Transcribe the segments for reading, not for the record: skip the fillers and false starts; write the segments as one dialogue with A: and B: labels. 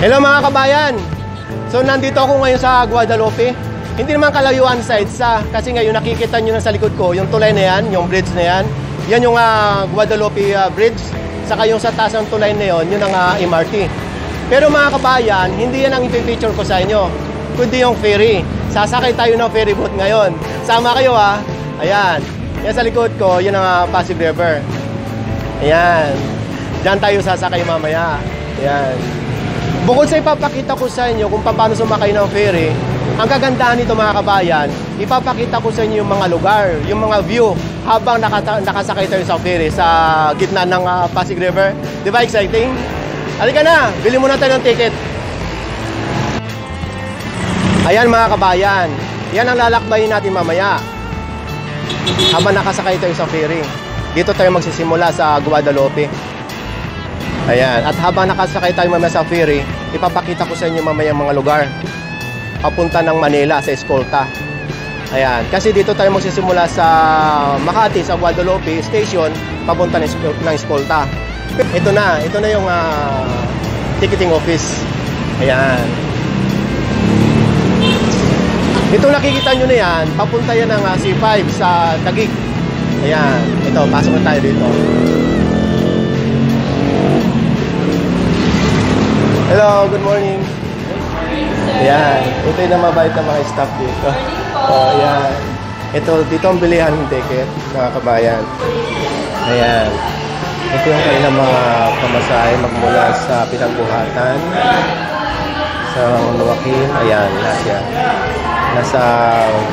A: Hello mga kabayan! So nandito ako ngayon sa Guadalupe. Hindi naman kalayuan sa EDSA kasi ngayon nakikita nyo na sa likod ko yung tulay na yan, yung bridge na yan. Yan yung Guadalupe Bridge. Saka yung sa taas ng tulay na yun ang MRT. Pero mga kabayan, hindi yan ang ipipicture ko sa inyo, kundi yung ferry. Sasakay tayo ng ferry boat ngayon. Sama kayo ha. Ayan. Yan sa likod ko, yun ang Pasig River. Ayan. Diyan tayo sasakay mamaya. Ayan. Bukod sa ipapakita ko sa inyo kung paano sumakay ng ferry, ang kagandahan nito mga kabayan, ipapakita ko sa inyo yung mga lugar, yung mga view habang nakasakay tayo sa ferry sa gitna ng Pasig River. Di ba exciting? Halika na, bili muna tayo ng ticket. Ayan mga kabayan, yan ang lalakbayin natin mamaya habang nakasakay tayo sa ferry. Dito tayo magsisimula sa Guadalupe. Ayan, at habang nakasakay tayo mamaya sa ferry, ipapakita ko sa inyo mamaya mga lugar papunta ng Manila sa Escolta. Ayan, kasi dito tayo magsisimula sa Makati, sa Guadalupe Station, papunta ng Escolta. Ito na yung ticketing office. Ayan. Ito nakikita nyo na yan, papunta yan ng C5 sa Taguig. Ayan, ito, pasok na tayo dito. Hello, good morning. Ayan, ito yung mabait na mga staff dito. Oh, ayan. Ito, dito ang bilihan ng ticket, mga kabayan. Ayan. Ito yung kanilang mga pamasahe magmula sa Pinagbuhatan, sa Joaquin. Ayan, nasa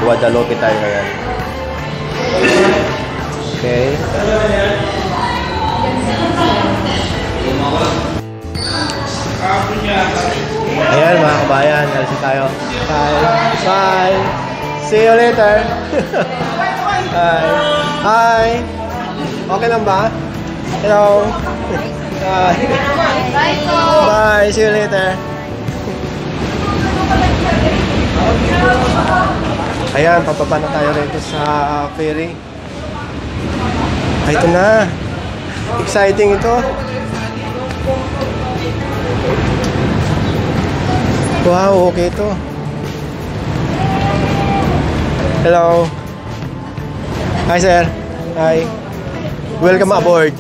A: Guadalupe tayo ngayon. Okay. Ayan mga kabayan, alis tayo. Bye. Bye. See you later. Hi. Hi. Okay lang ba? Hello. Bye. Bye. See you later. Ayan, papaba na tayo rito sa ferry. Ay, ito na. Exciting ito. Wow, okay ito. Hello. Hi, sir. Hi. Welcome aboard.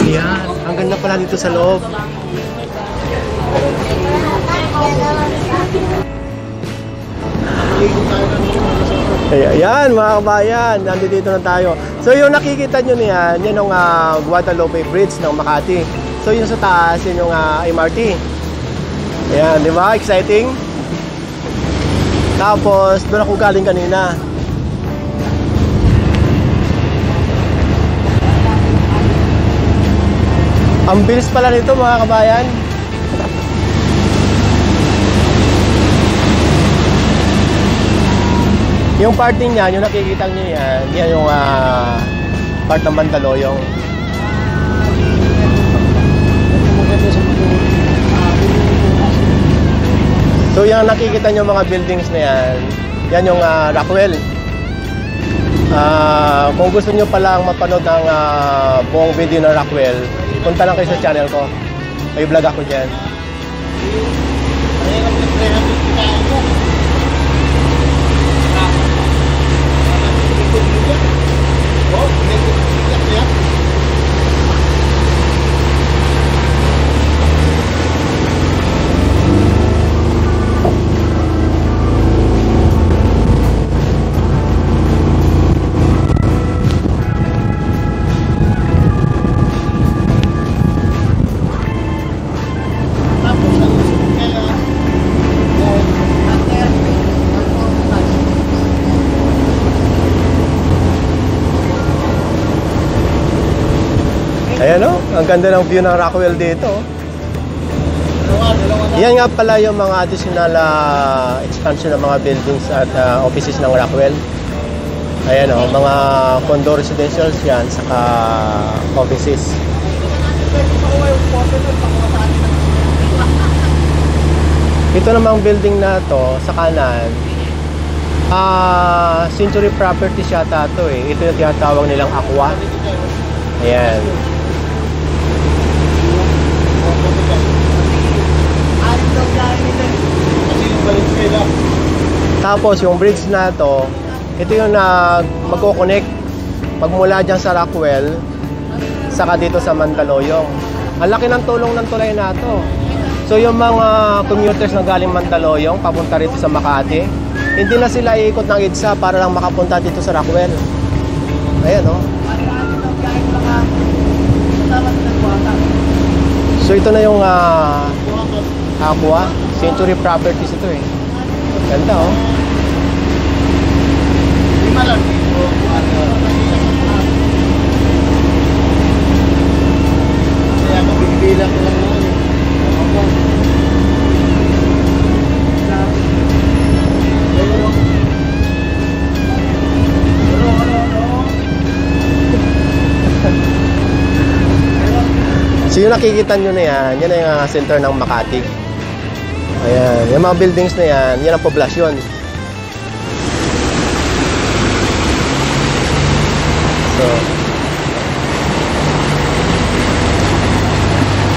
A: Ayan, ang ganda pala dito sa loob. Ayan mga kabayan, nandito na tayo. So yung nakikita nyo niyan, yan yung Guadalupe Bridge ng Makati. So yun sa taas, yun yung MRT. Ayan, di ba? Exciting. Tapos doon ako galing kanina. Ang bilis pala nito mga kabayan. Yung parting niyan, yung nakikita nyo yan, yan yung part ng Mandaluyong. So yung nakikita nyo mga buildings na yan, yan yung Rockwell. Kung gusto nyo palang mapanood ng buong video ng Rockwell, punta lang kayo sa channel ko. May vlog ako dyan. Ayan o, ang ganda ng view ng Rockwell dito. Yan nga pala yung mga additional expansion ng mga buildings at offices ng Rockwell. Ayan o, mga condo residentials yan, saka offices. Ito namang building na to sa kanan, Century Properties yata to eh. Ito yung tinatawag nilang Aqua. Ayan. Tapos yung bridge na to, ito yung magko-connect magmula dyan sa Rockwell saka dito sa Mandaluyong. Ang laki ng tulong ng tulay na to. So yung mga commuters na galing Mandaluyong papunta rito sa Makati, hindi na sila iikot ng EDSA para lang makapunta dito sa Rockwell. Ayan o. So ito na yung Aqua Century Properties ito eh. Ganda oh.
B: Kaya mabibilang ko lang naman eh.
A: So yung nakikita nyo na yan, yan ang center ng Makati. Ayan, yung mga buildings na yan, yan ang poblasyon. So,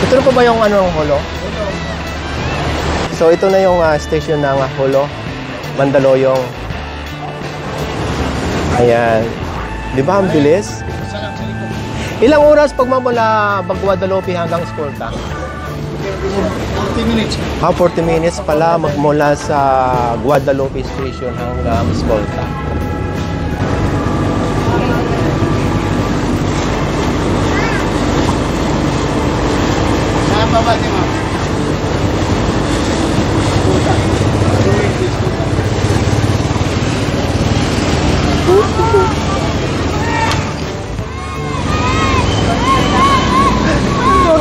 A: ito na po ba yung ano ng Holo? So ito na yung station ng Holo, Mandaluyong. Ayan. Di ba ang bilis? Ilang oras pag mamula Guadalupe hanggang Escolta?
B: 40 minutes.
A: 40 minutes pala magmula sa Guadalupe Station hanggang Escolta.
B: Saan pa ba, Tima?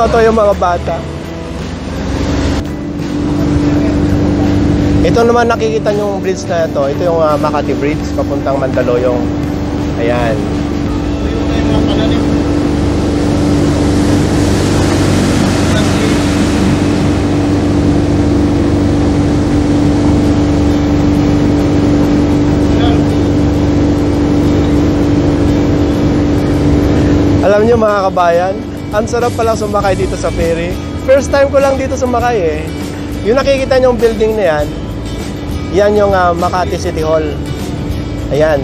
A: Totoo yung mga bata. Ito naman nakikita nyo yung bridge na ito. Ito yung Makati Bridge papuntang Mandaluyong. Ayan. Alam nyo mga kabayan, ang sarap palang sumakay dito sa ferry. First time ko lang dito sumakay eh. Yung nakikita nyo yung building na yan, yan yung Makati City Hall. Ayan.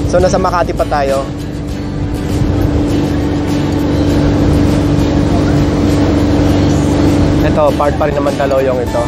A: So nasa Makati pa tayo. Ito, part pa rin naman Mandaluyong ito.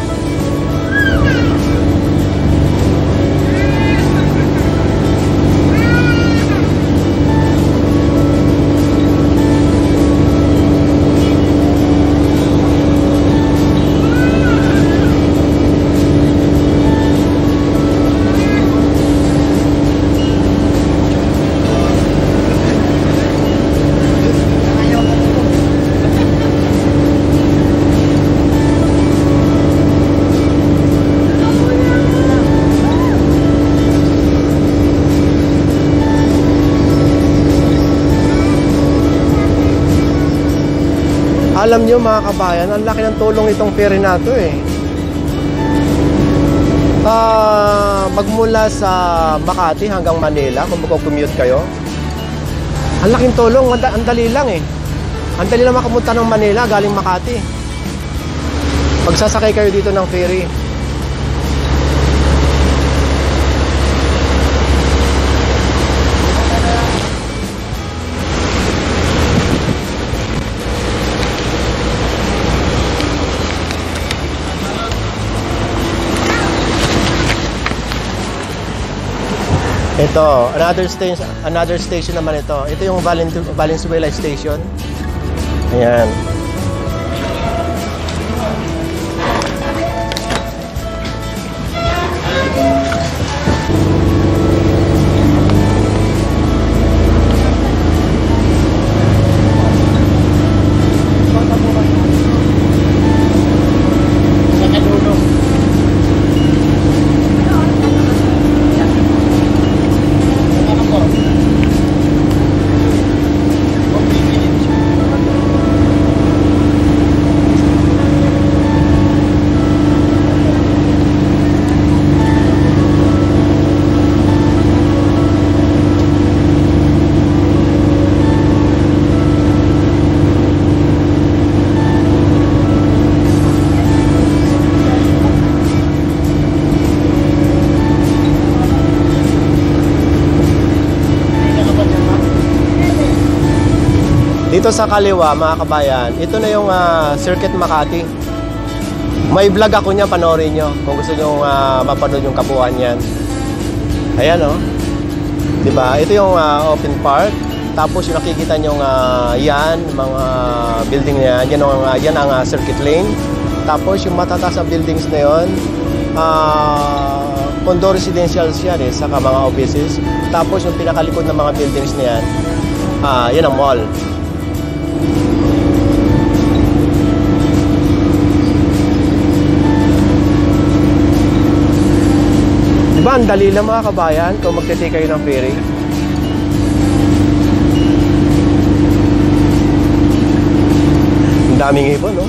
A: Alam nyo mga kabayan, ang laki ng tulong itong ferry na ito eh. Magmula sa Makati hanggang Manila, kung magko-commute kayo, ang laking tulong, ang dali lang eh. Ang dali lang makapunta ng Manila galing Makati. Pagsasakay kayo dito ng ferry. Ito, another station naman ito. Ito yung Valenzuela Station. Ayan. Dito sa kaliwa, mga kabayan, ito na yung Circuit Makati. May vlog ako niya, panoorin nyo kung gusto nyo mapanood yung kabuuan yan. Ayan, oh. Diba? Ito yung open park. Tapos yung nakikita nyo yan, mga building na yan. Yan ang circuit lane. Tapos yung matataas na buildings na yun, condo residentials yan saka mga offices. Tapos yung pinakalikod ng mga buildings na yan, yan ang mall. Diba, ang dali lang mga kabayan kung magte-take kayo ng ferry. Ang daming ibon, no?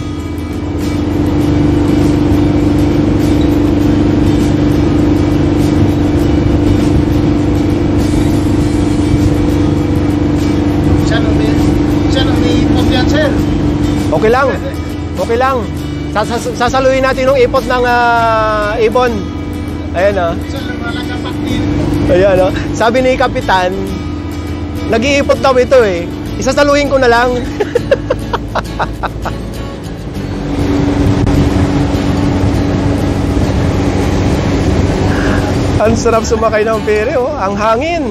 A: Okay lang. Okay lang. Sasaluhin natin yung ipot ng ibon. Ayan, oh. Ayan, oh. Sabi ni Kapitan, nag-iipot daw ito eh. Isasaluhin ko na lang. Ang sarap sumakay ng ferry, oh. Ang hangin.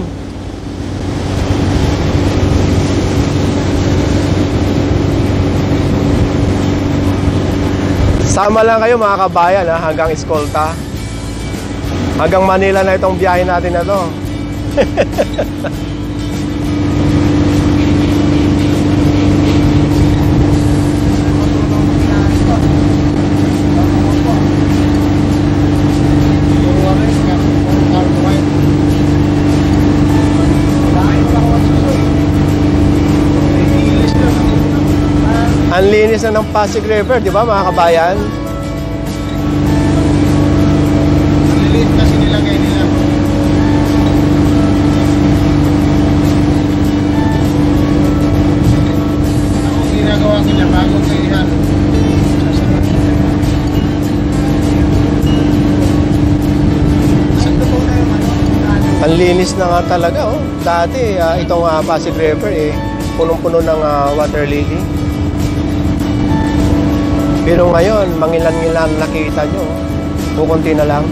A: Sama lang kayo mga kabayan, hanggang Escolta. Hanggang Manila na itong biyahe natin na to. Ang linis na ng Pasig River, di ba mga kabayan?
B: Ang lilit kasi nilagay nila. Ako ginagawa nila bago kailihan.
A: Ang linis na nga talaga, oh. Dati, itong Pasig River, punong-puno ng water lily. Pero ngayon, mangilan-ngilan nakita nyo. Kukunti na lang.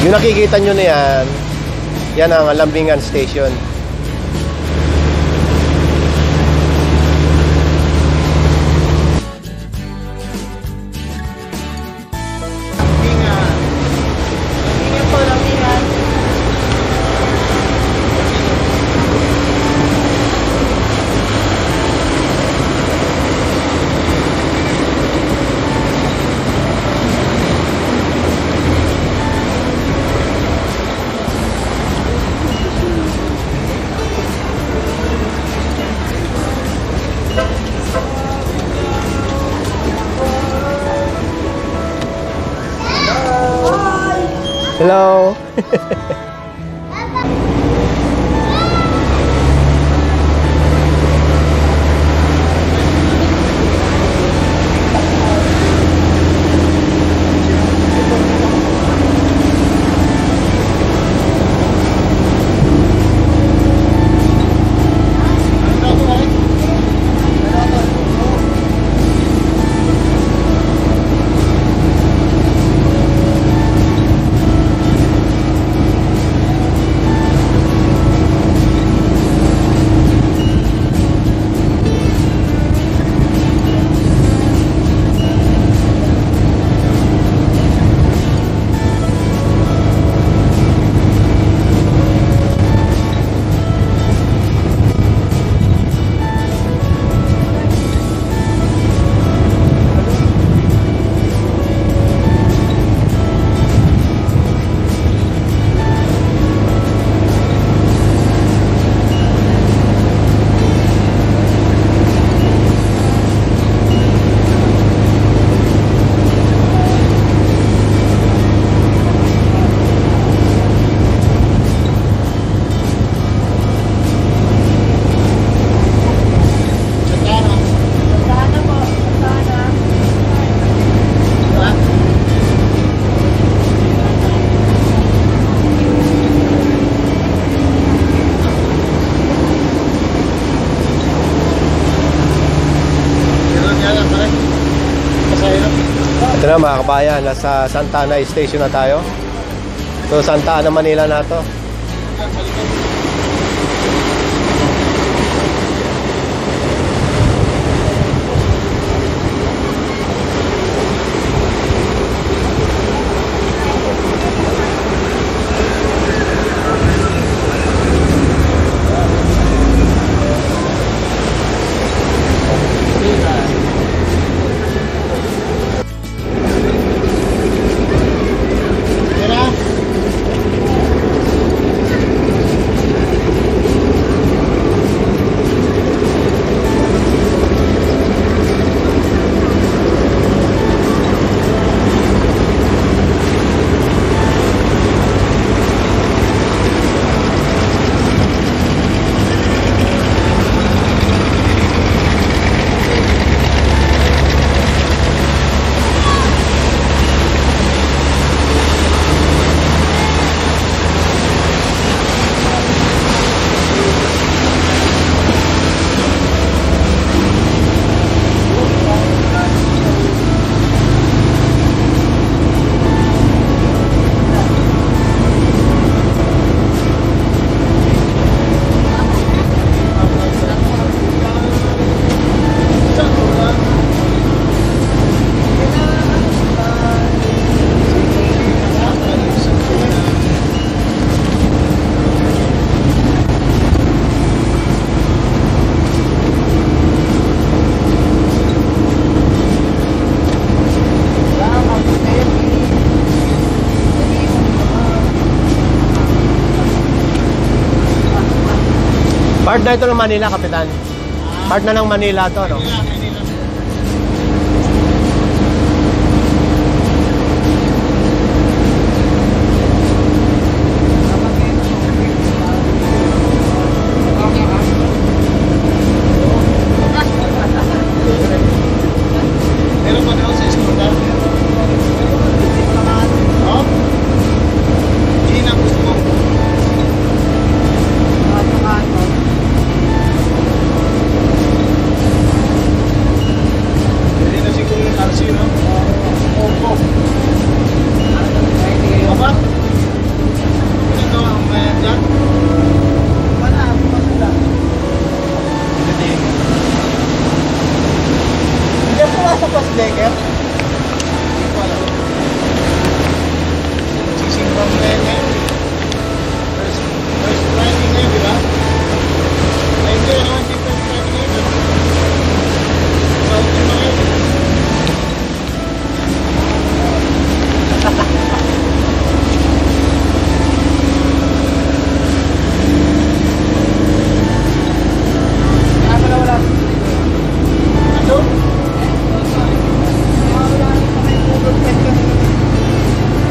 A: Yung nakikita nyo na yan, yan ang Lambingan Station.
B: Lambingan po, Lambingan.
A: Hello. Yun na mga kabayan, nasa Santa Ana Station na tayo. So Santa Ana, Manila na to. Part na ito ng Manila, Kapitan. Part na ng Manila to, no?
B: Meron ba daw sa eskwela? Oh? Gina, gusto mo? Hindi na siguro yung RC, no? Opo. Papa? Ito ang mayat dyan? Wala, wala. Hindi po nasa Pasdecker? Hindi ko alam. Sisimbang na yun ngayon. First Friday ngayon, di ba? Ay, hindi naman si First Friday ngayon. Sa ultima ngayon. Wala. Ano?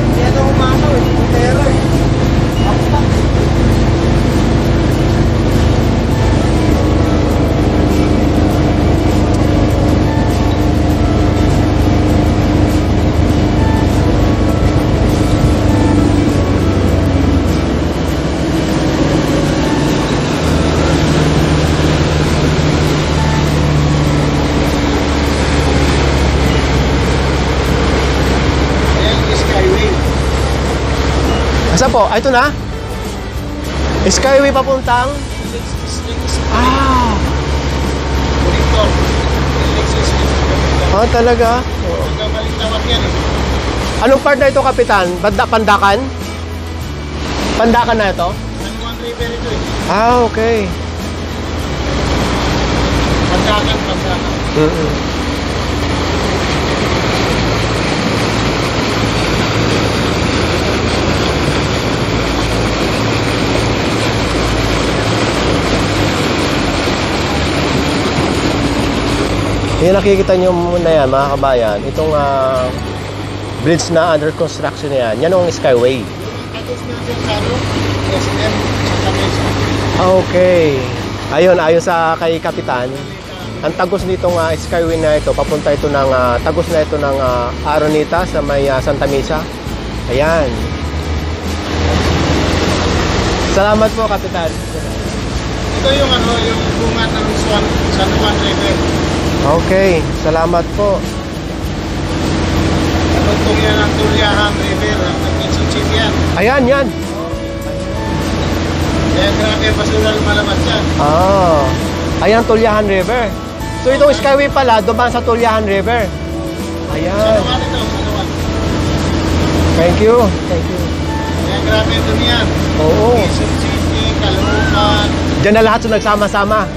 B: Hindi ako umanaw eh. Putera eh.
A: Asa po? Ito na? Skyway papuntang? Ah!
B: Monitor. Alexis.
A: Ah, talaga? Oo.
B: Nagkabalik-tawat yan eh.
A: Anong part na ito, Kapitan? Pandakan? Pandakan na ito?
B: San Juan River ito eh.
A: Ah, okay.
B: Pandakan.
A: Yung nakikita nyo muna yan, mga kabayan, itong bridge na under construction na yan, yan ang Skyway.
B: Tapos natin sa SM, sa Mesa.
A: Okay. Ayun, ayon sa kay Kapitan, ang tagos nitong Skyway na ito, papunta ito ng, tagos na ito ng Araneta sa may Santa Mesa. Ayan. Salamat po, Kapitan.
B: Ito yung ano, yung bunga ng San Juan River.
A: Okay, salamat po.
B: Dugtong yan ang Tulyahan River. Ang Quezon yan.
A: Ayan, yan.
B: Kaya grabe ang basura lumalabas dyan.
A: Ah. Ayan, Tulyahan River. So itong Skyway pala, dumaan sa Tulyahan River. Ayan.
B: Saluan ito, saluan.
A: Thank you. Thank you.
B: Kaya grabe ito niyan.
A: Oo.
B: Quezon City, Caloocan.
A: Diyan na lahat nagsama-sama.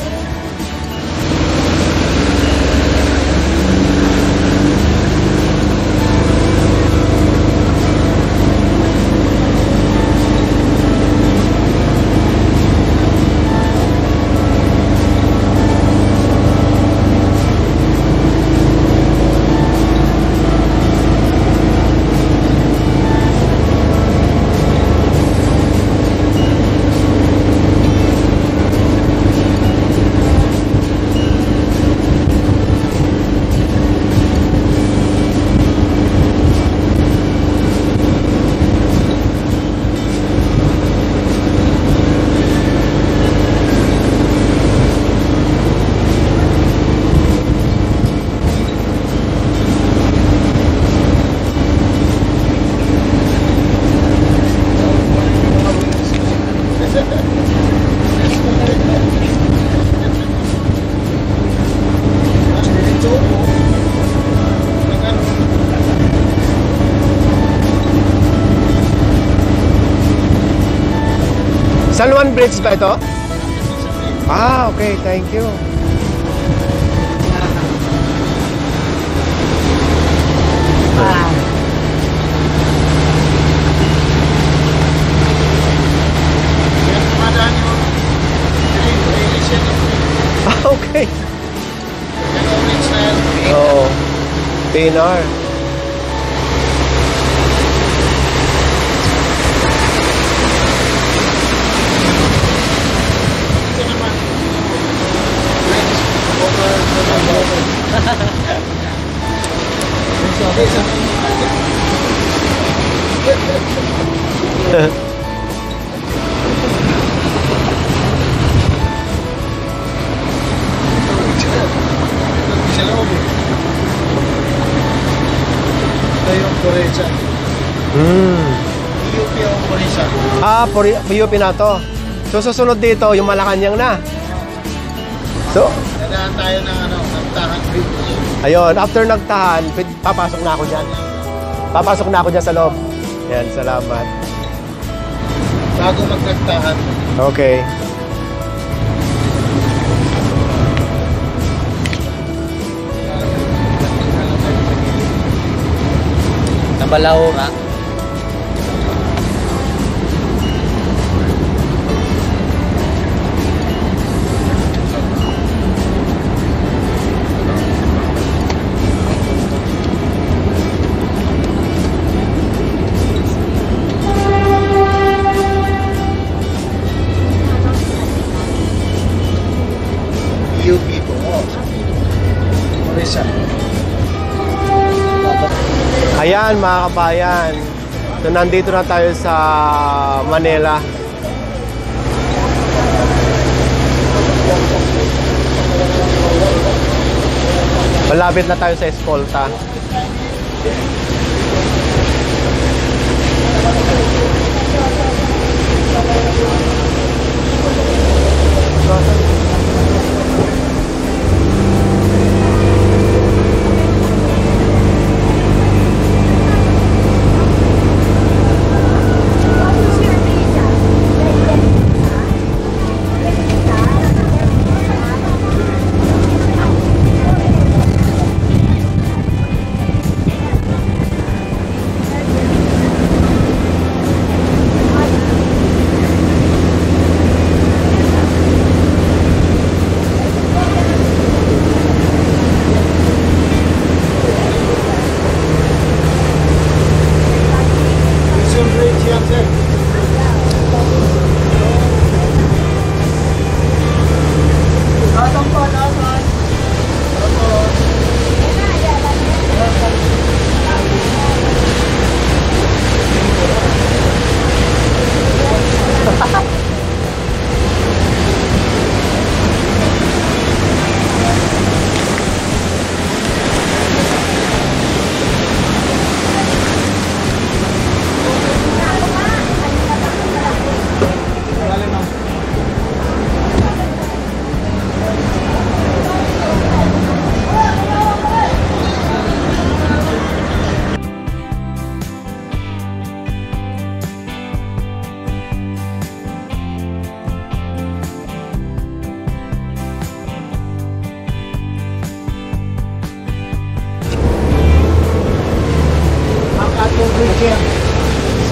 A: San Juan Bridge ba ito? Ah, okay. Thank you.
B: Yan kumadaan yung
A: Ah, okay.
B: yan orange na yan.
A: Oo. PNR.
B: Ito naman. Lens over Okay, sa sa loob. Ito yung Coreza. EUP o Coreza.
A: Ah, PUP na to. So, susunod dito, yung Malacanang na. So,
B: Dadaan tayo ng ng Tahan Bridge.
A: ayun. After nagtahan, papasok na ako dyan. Papasok na ako dyan sa loob. Yan, salamat.
B: Bago magtagtahan.
A: Okay.
C: Sa Balaura.
B: EUP po. Coreza.
A: Ayan, mga kabayan. So, nandito na tayo sa Manila. Malapit na tayo sa Escolta.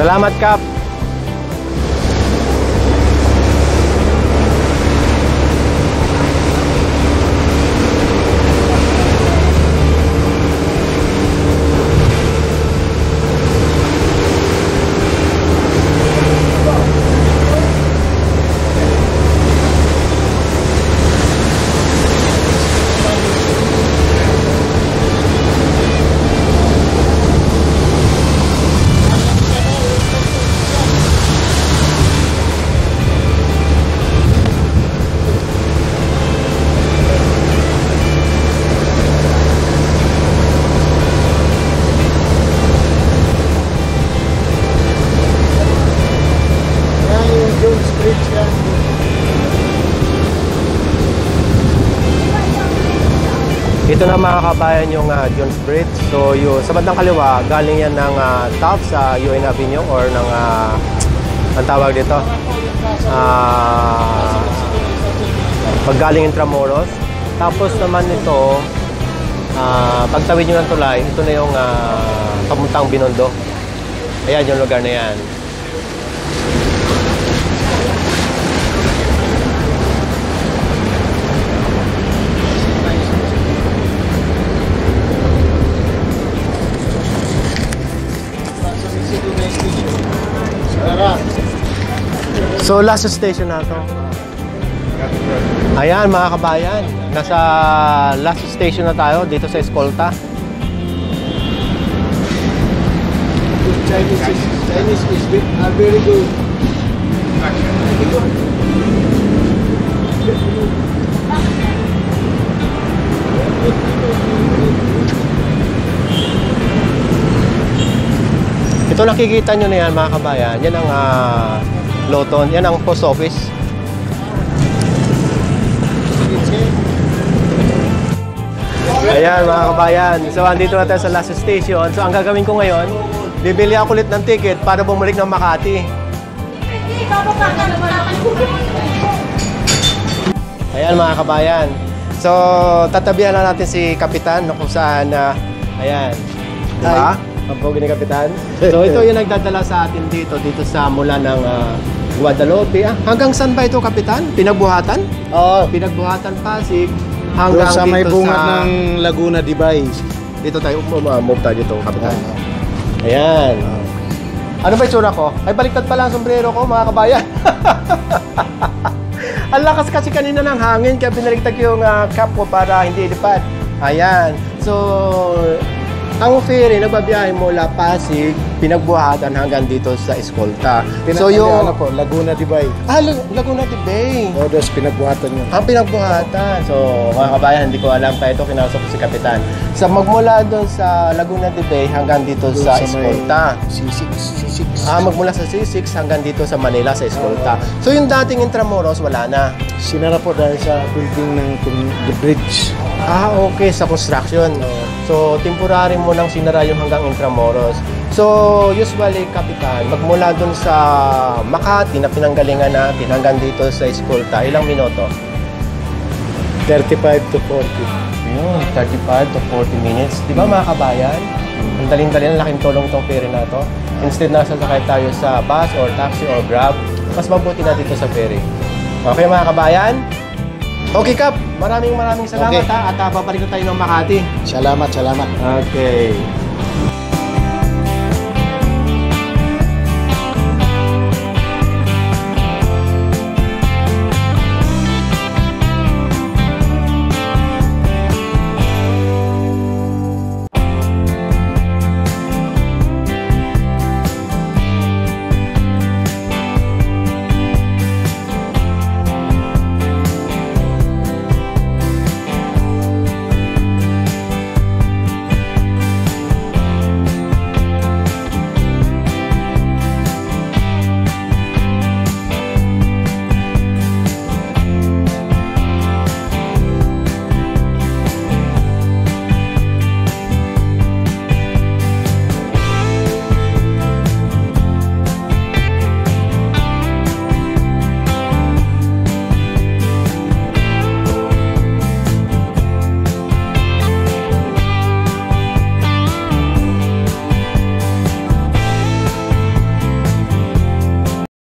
A: Salamat, Kap. Ito na mga kabayan yung Jones Bridge. So yung sa bandang kaliwa, galing yan ng top sa UN Avenue or ng ang tawag dito. Pag galing Intramuros. Tapos naman ito, pagtawid nyo ng tulay, ito na yung papuntang Binondo. Ayan yung lugar na yan. So last station na to. Ayan mga kabayan, nasa last station na tayo dito sa Escolta.
B: Chinese fish are very good.
A: Ito nakikita nyo na yan mga kabayan. Yan ang Loton. Yan ang post office. Ayan mga kabayan. So andito na tayo sa last station. So ang gagawin ko ngayon, bibili ako ulit ng ticket para bumalik ng Makati. Ayan mga kabayan. So tatabihan na natin si Kapitan kung saan ayan. Diba? Ang pogi ni Kapitan. So ito yung nagdadala sa atin dito sa mula ng Guadalupe. Hanggang saan ba ito, Kapitan? Pinagbuhatan?
B: Oo.
A: Pinagbuhatan, Pasig.
B: Doon
A: Hanggang
B: sa may
A: dito
B: bungat
A: sa...
B: ng Laguna de Bay.
A: Dito tayo, move tayo dito, Kapitan. Ayan. Ano ba itsura ko? Ay, baliktad pala ang sombrero ko, mga kabayan. Ang lakas kasi kanina ng hangin, kaya binaliktad ko yung cap ko para hindi ilipad. Ayan. So, ang ferry, nagbabiyahe mula Pasig, Pinagbuhatan hanggang dito sa Escolta. So yung
B: ano po, Laguna de Bay.
A: Laguna de Bay.
B: O, dos Pinagbuhatan yun.
A: Ang Pinagbuhatan. So mga kabayan, hindi ko alam pa ito, kinausap ko si Kapitan. So magmula doon sa Laguna de Bay hanggang dito
B: doon
A: sa Escolta.
B: C6.
A: Magmula sa C6 hanggang dito sa Manila sa Escolta. So yung dating Intramuros, wala na.
B: Sinara po dahil sa building ng the bridge.
A: Okay, sa construction. So, temporary mo nang sinara yung hanggang Intramuros. So, usually, Kapitan, magmula dun sa Makati na pinanggalingan natin hanggang dito sa Escolta, ilang minuto?
B: 35 to 40.
A: Yun, 35 to 40 minutes. Di ba mga kabayan? Ang daling-daling, laking tulong itong ferry na to. Instead na sasakay tayo sa bus or taxi or grab, mas mabuti na dito sa ferry. Okay mga kabayan? Okay, Kap. Maraming salamat,
B: Okay.
A: At babalik na tayo ng Makati.
B: Salamat.
A: Okay.